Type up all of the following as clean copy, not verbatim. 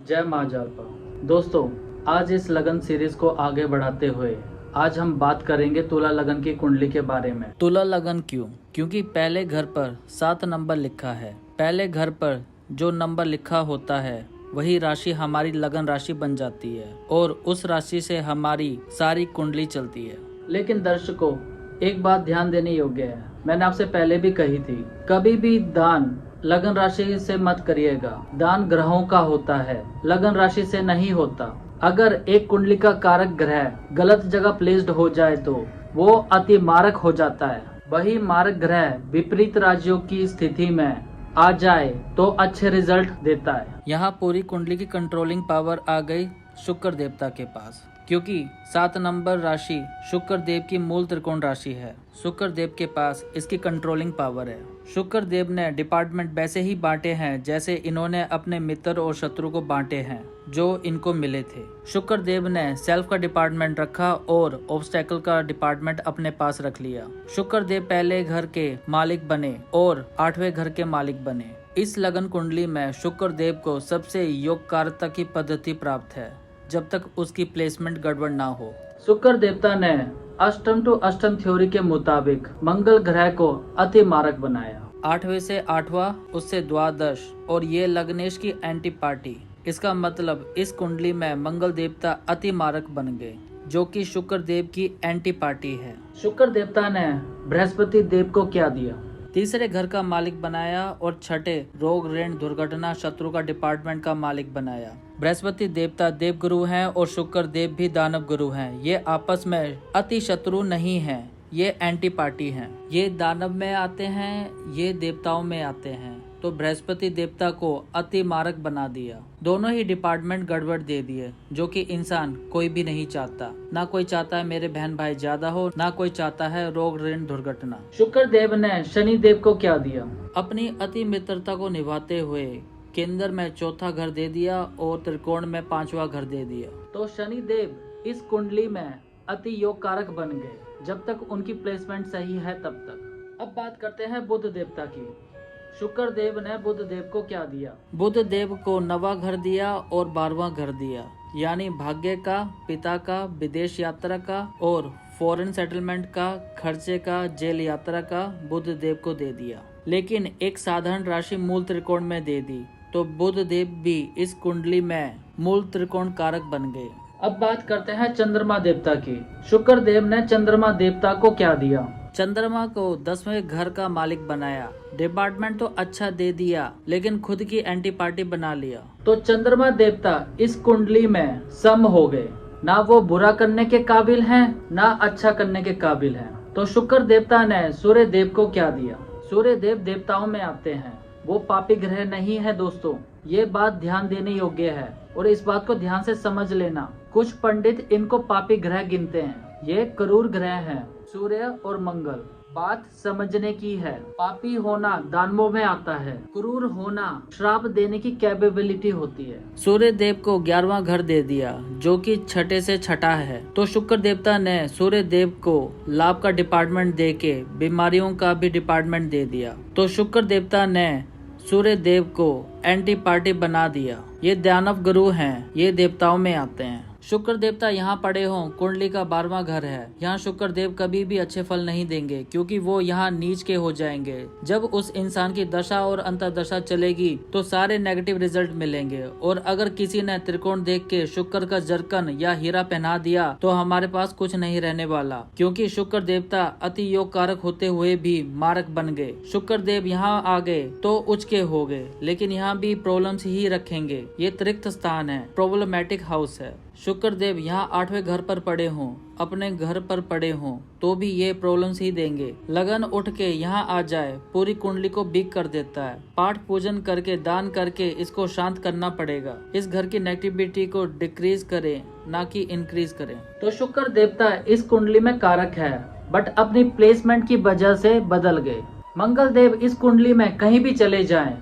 जय माँ जालपा। दोस्तों, आज इस लगन सीरीज को आगे बढ़ाते हुए आज हम बात करेंगे तुला लगन की कुंडली के बारे में। तुला लगन क्यों? क्योंकि पहले घर पर 7 नंबर लिखा है। पहले घर पर जो नंबर लिखा होता है वही राशि हमारी लगन राशि बन जाती है और उस राशि से हमारी सारी कुंडली चलती है। लेकिन दर्शकों, एक बात ध्यान देने योग्य है, मैंने आपसे पहले भी कही थी, कभी भी दान लगन राशि से मत करिएगा। दान ग्रहों का होता है, लगन राशि से नहीं होता। अगर एक कुंडली का कारक ग्रह गलत जगह प्लेस्ड हो जाए तो वो अति मारक हो जाता है। वही मारक ग्रह विपरीत राज्यों की स्थिति में आ जाए तो अच्छे रिजल्ट देता है। यहाँ पूरी कुंडली की कंट्रोलिंग पावर आ गई शुक्र देवता के पास, क्योंकि 7 नंबर राशि शुक्र देव की मूल त्रिकोण राशि है। शुक्र देव के पास इसकी कंट्रोलिंग पावर है। शुक्र देव ने डिपार्टमेंट वैसे ही बांटे हैं जैसे इन्होंने अपने मित्र और शत्रु को बांटे हैं जो इनको मिले थे। शुक्र देव ने सेल्फ का डिपार्टमेंट रखा और ऑब्स्टेकल का डिपार्टमेंट अपने पास रख लिया। शुक्र देव पहले घर के मालिक बने और 8वें घर के मालिक बने। इस लगन कुंडली में शुक्र देव को सबसे योगकारता की पद्धति प्राप्त है जब तक उसकी प्लेसमेंट गड़बड़ ना हो। शुक्र देवता ने अष्टम टू अष्टम थ्योरी के मुताबिक मंगल ग्रह को अति मारक बनाया। 8वें से 8वां, उससे द्वादश, और ये लग्नेश की एंटी पार्टी। इसका मतलब इस कुंडली में मंगल देवता अति मारक बन गए, जो कि शुक्र देव की एंटी पार्टी है। शुक्र देवता ने बृहस्पति देव को क्या दिया? तीसरे घर का मालिक बनाया और छठे रोग ऋण दुर्घटना शत्रु का डिपार्टमेंट का मालिक बनाया। बृहस्पति देवता देव गुरु हैं और शुक्र देव भी दानव गुरु हैं। ये आपस में अति शत्रु नहीं हैं, ये एंटी पार्टी हैं। ये दानव में आते हैं, ये देवताओं में आते हैं। तो बृहस्पति देवता को अति मारक बना दिया। दोनों ही डिपार्टमेंट गड़बड़ दे दिए, जो कि इंसान कोई भी नहीं चाहता। ना कोई चाहता है मेरे बहन भाई ज्यादा हो, ना कोई चाहता है रोग ऋण दुर्घटना। शुक्र देव ने शनि देव को क्या दिया? अपनी अति मित्रता को निभाते हुए केंद्र में 4था घर दे दिया और त्रिकोण में 5वां घर दे दिया। तो शनि देव इस कुंडली में अति योग कारक बन गए जब तक उनकी प्लेसमेंट सही है तब तक। अब बात करते हैं बुध देवता की। शुक्र देव ने बुध देव को क्या दिया? बुध देव को 9वां घर दिया और 12वां घर दिया, यानी भाग्य का, पिता का, विदेश यात्रा का और फॉरेन सेटलमेंट का, खर्चे का, जेल यात्रा का बुध देव को दे दिया। लेकिन एक साधारण राशि मूल त्रिकोण में दे दी, तो बुध देव भी इस कुंडली में मूल त्रिकोण कारक बन गए। अब बात करते हैं चंद्रमा देवता की। शुक्र देव ने चंद्रमा देवता को क्या दिया? चंद्रमा को 10वें घर का मालिक बनाया। डिपार्टमेंट तो अच्छा दे दिया, लेकिन खुद की एंटी पार्टी बना लिया। तो चंद्रमा देवता इस कुंडली में सम हो गए, ना वो बुरा करने के काबिल हैं, ना अच्छा करने के काबिल हैं। तो शुक्र देवता ने सूर्य देव को क्या दिया? सूर्य देव देवताओं में आते हैं, वो पापी ग्रह नहीं है दोस्तों। ये बात ध्यान देने योग्य है और इस बात को ध्यान से समझ लेना। कुछ पंडित इनको पापी ग्रह गिनते हैं, ये क्रूर ग्रह हैं, सूर्य और मंगल। बात समझने की है। पापी होना दानवों में आता है, क्रूर होना श्राप देने की कैपेबिलिटी होती है। सूर्य देव को 11वां घर दे दिया, जो कि छठे से छठा है। तो शुक्र देवता ने सूर्य देव को लाभ का डिपार्टमेंट दे के बीमारियों का भी डिपार्टमेंट दे दिया। तो शुक्र देवता ने सूर्य देव को एंटी पार्टी बना दिया। ये दानव गुरु हैं, ये देवताओं में आते हैं। शुक्र देवता यहाँ पड़े हों, कुंडली का 12वां घर है। यहाँ शुक्र देव कभी भी अच्छे फल नहीं देंगे, क्योंकि वो यहाँ नीच के हो जाएंगे। जब उस इंसान की दशा और अंतर्दशा चलेगी तो सारे नेगेटिव रिजल्ट मिलेंगे। और अगर किसी ने त्रिकोण देख के शुक्र का जरकन या हीरा पहना दिया तो हमारे पास कुछ नहीं रहने वाला, क्योंकि शुक्र देवता अति योग कारक होते हुए भी मारक बन गए। शुक्र देव यहाँ आ गए तो उच्च के हो गए, लेकिन यहाँ भी प्रॉब्लम्स ही रखेंगे। ये त्रिक्त स्थान है, प्रॉब्लमेटिक हाउस है। शुक्र देव यहाँ 8वें घर पर पड़े हों, अपने घर पर पड़े हों, तो भी ये प्रॉब्लम्स ही देंगे। लगन उठ के यहाँ आ जाए, पूरी कुंडली को वीक कर देता है। पाठ पूजन करके, दान करके इसको शांत करना पड़ेगा। इस घर की नेगेटिविटी को डिक्रीज करें, ना कि इंक्रीज करें। तो शुक्र देवता इस कुंडली में कारक है, बट अपनी प्लेसमेंट की वजह से बदल गए। मंगल देव इस कुंडली में कहीं भी चले जाएं,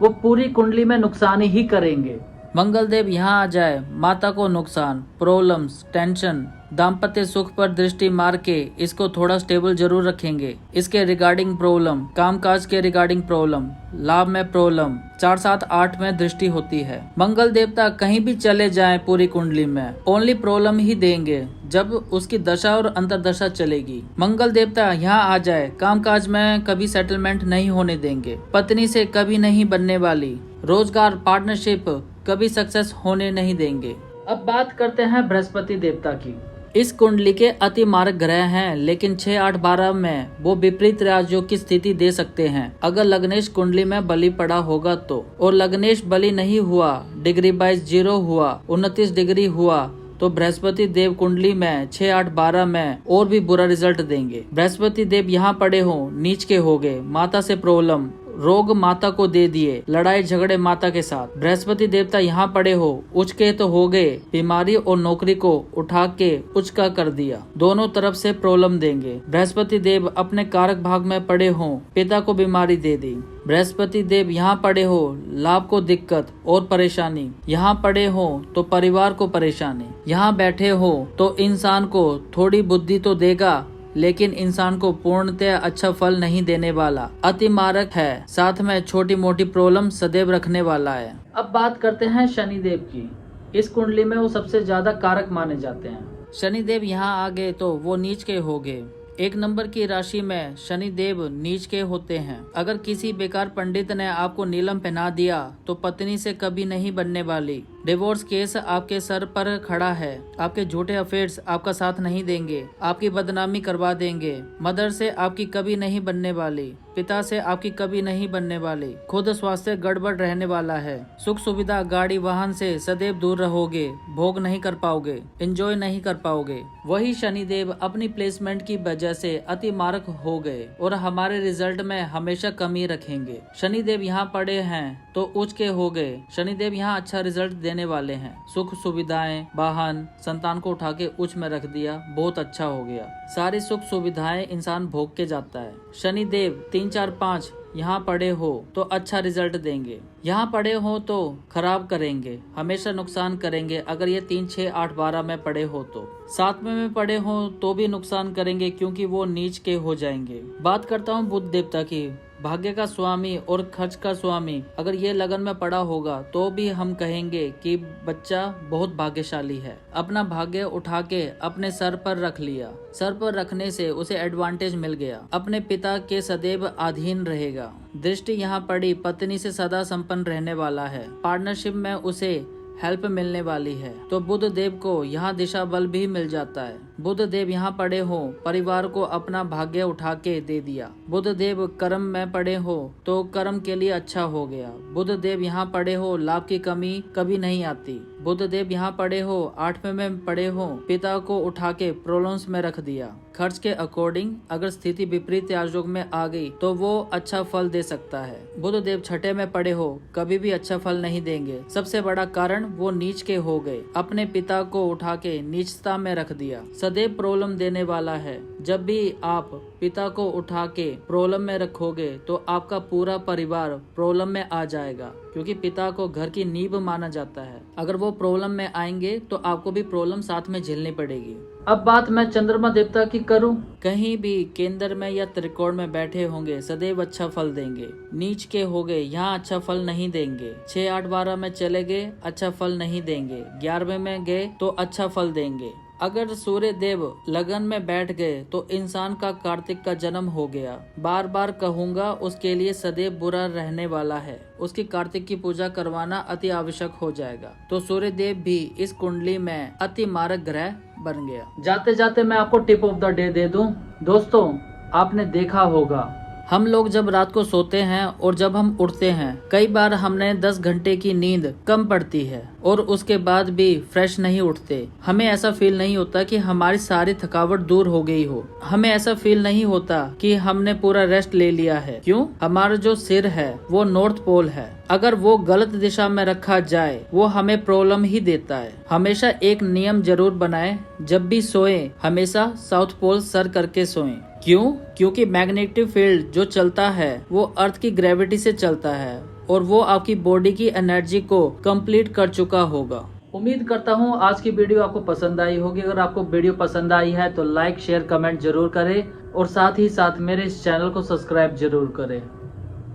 वो पूरी कुंडली में नुकसान ही करेंगे। मंगल देव यहाँ आ जाए, माता को नुकसान, प्रॉब्लम्स, टेंशन, दाम्पत्य सुख पर दृष्टि मार के इसको थोड़ा स्टेबल जरूर रखेंगे। इसके रिगार्डिंग प्रॉब्लम, कामकाज के रिगार्डिंग प्रॉब्लम, लाभ में प्रॉब्लम, 4, 7, 8 में दृष्टि होती है। मंगल देवता कहीं भी चले जाएं पूरी कुंडली में ओनली प्रॉब्लम ही देंगे जब उसकी दशा और अंतरदशा चलेगी। मंगल देवता यहाँ आ जाए, कामकाज में कभी सेटलमेंट नहीं होने देंगे, पत्नी से कभी नहीं बनने वाली, रोजगार पार्टनरशिप कभी सक्सेस होने नहीं देंगे। अब बात करते हैं बृहस्पति देवता की। इस कुंडली के अति मारक ग्रह हैं, लेकिन 6, 8, 12 में वो विपरीत राजयोग की स्थिति दे सकते हैं अगर लग्नेश कुंडली में बलि पड़ा होगा तो। और लग्नेश बलि नहीं हुआ, डिग्री वाइज 0 हुआ, 29 डिग्री हुआ तो बृहस्पति देव कुंडली में 6, 8, 12 में और भी बुरा रिजल्ट देंगे। बृहस्पति देव यहाँ पड़े हो, नीच के हो गए, माता से प्रॉब्लम, रोग माता को दे दिए, लड़ाई झगड़े माता के साथ। बृहस्पति देवता यहाँ पड़े हो, उच्च के तो हो गए, बीमारी और नौकरी को उठा के उच्च का कर दिया, दोनों तरफ से प्रॉब्लम देंगे। बृहस्पति देव अपने कारक भाग में पड़े हो, पिता को बीमारी दे दी। बृहस्पति देव यहाँ पड़े हो, लाभ को दिक्कत और परेशानी, यहाँ पड़े हो तो परिवार को परेशानी, यहाँ बैठे हो तो इंसान को थोड़ी बुद्धि तो देगा लेकिन इंसान को पूर्णतः अच्छा फल नहीं देने वाला, अति मारक है, साथ में छोटी मोटी प्रॉब्लम सदैव रखने वाला है। अब बात करते हैं शनिदेव की। इस कुंडली में वो सबसे ज्यादा कारक माने जाते हैं। शनिदेव यहाँ आ गए तो वो नीच के हो गए। 1 नंबर की राशि में शनि देव नीच के होते हैं। अगर किसी बेकार पंडित ने आपको नीलम पहना दिया तो पत्नी से कभी नहीं बनने वाली, डिवोर्स केस आपके सर पर खड़ा है, आपके झूठे अफेयर्स आपका साथ नहीं देंगे, आपकी बदनामी करवा देंगे, मदर से आपकी कभी नहीं बनने वाली, पिता से आपकी कभी नहीं बनने वाली, खुद स्वास्थ्य गड़बड़ रहने वाला है, सुख सुविधा गाड़ी वाहन से सदैव दूर रहोगे, भोग नहीं कर पाओगे, एंजॉय नहीं कर पाओगे। वही शनिदेव अपनी प्लेसमेंट की वजह से अति मारक हो गए और हमारे रिजल्ट में हमेशा कमी रखेंगे। शनिदेव यहाँ पड़े हैं तो उच्च के हो गए। शनिदेव यहाँ अच्छा रिजल्ट देने वाले हैं, सुख सुविधाएं, वाहन, संतान को उठा के उच्च में रख दिया, बहुत अच्छा हो गया। सारी सुख सुविधाएं इंसान भोग के जाता है। शनिदेव 3, 4, 5 यहाँ पड़े हो तो अच्छा रिजल्ट देंगे, यहाँ पड़े हो तो खराब करेंगे, हमेशा नुकसान करेंगे। अगर ये 3, 6, 8, 12 में पड़े हो तो 7वें में पड़े हो तो भी नुकसान करेंगे क्योंकि वो नीच के हो जाएंगे। बात करता हूँ बुध देवता की। भाग्य का स्वामी और खर्च का स्वामी अगर ये लगन में पड़ा होगा तो भी हम कहेंगे कि बच्चा बहुत भाग्यशाली है। अपना भाग्य उठा के अपने सर पर रख लिया, सर पर रखने से उसे एडवांटेज मिल गया, अपने पिता के सदैव अधीन रहेगा। दृष्टि यहाँ पड़ी, पत्नी से सदा संपन्न रहने वाला है, पार्टनरशिप में उसे हेल्प मिलने वाली है। तो बुध देव को यहाँ दिशा बल भी मिल जाता है। बुध देव यहाँ पड़े हो, परिवार को अपना भाग्य उठा के दे दिया। बुध देव कर्म में पड़े हो तो कर्म के लिए अच्छा हो गया। बुध देव यहाँ पड़े हो, लाभ की कमी कभी नहीं आती। बुध देव यहाँ पड़े हो, 8वें में पड़े हो, पिता को उठा के प्रॉब्लम्स में रख दिया। खर्च के अकॉर्डिंग अगर स्थिति विपरीत राजयोग में आ गई तो वो अच्छा फल दे सकता है। बुध देव 6ठे में पड़े हो, कभी भी अच्छा फल नहीं देंगे। सबसे बड़ा कारण वो नीच के हो गए, अपने पिता को उठा के नीचता में रख दिया, सदैव प्रॉब्लम देने वाला है। जब भी आप पिता को उठा के प्रॉब्लम में रखोगे तो आपका पूरा परिवार प्रॉब्लम में आ जाएगा, क्योंकि पिता को घर की नींव माना जाता है। अगर वो प्रॉब्लम में आएंगे तो आपको भी प्रॉब्लम साथ में झेलनी पड़ेगी। अब बात मैं चंद्रमा देवता की करूं, कहीं भी केंद्र में या त्रिकोण में बैठे होंगे सदैव अच्छा फल देंगे। नीच के हो गए, यहाँ अच्छा फल नहीं देंगे। 6, 8, 12 में चले गए, अच्छा फल नहीं देंगे। 11वें में गए तो अच्छा फल देंगे। अगर सूर्य देव लगन में बैठ गए तो इंसान का कार्तिक का जन्म हो गया। बार बार कहूँगा, उसके लिए सदैव बुरा रहने वाला है। उसकी कार्तिक की पूजा करवाना अति आवश्यक हो जाएगा। तो सूर्य देव भी इस कुंडली में अति मारक ग्रह बन गया। जाते जाते मैं आपको tip of the day they दूं। दोस्तों, आपने देखा होगा हम लोग जब रात को सोते हैं और जब हम उठते हैं, कई बार हमने 10 घंटे की नींद कम पड़ती है और उसके बाद भी फ्रेश नहीं उठते। हमें ऐसा फील नहीं होता कि हमारी सारी थकावट दूर हो गई हो। हमें ऐसा फील नहीं होता कि हमने पूरा रेस्ट ले लिया है। क्यों? हमारा जो सिर है वो नॉर्थ पोल है। अगर वो गलत दिशा में रखा जाए वो हमें प्रॉब्लम ही देता है। हमेशा एक नियम जरूर बनाएं, जब भी सोएं हमेशा साउथ पोल सर करके सोएं। क्यों? क्योंकि मैग्नेटिक फील्ड जो चलता है वो अर्थ की ग्रेविटी से चलता है और वो आपकी बॉडी की एनर्जी को कंप्लीट कर चुका होगा। उम्मीद करता हूँ आज की वीडियो आपको पसंद आई होगी। अगर आपको वीडियो पसंद आई है तो लाइक शेयर कमेंट जरूर करें और साथ ही साथ मेरे इस चैनल को सब्सक्राइब जरूर करें।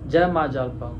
जय माँ जालपा।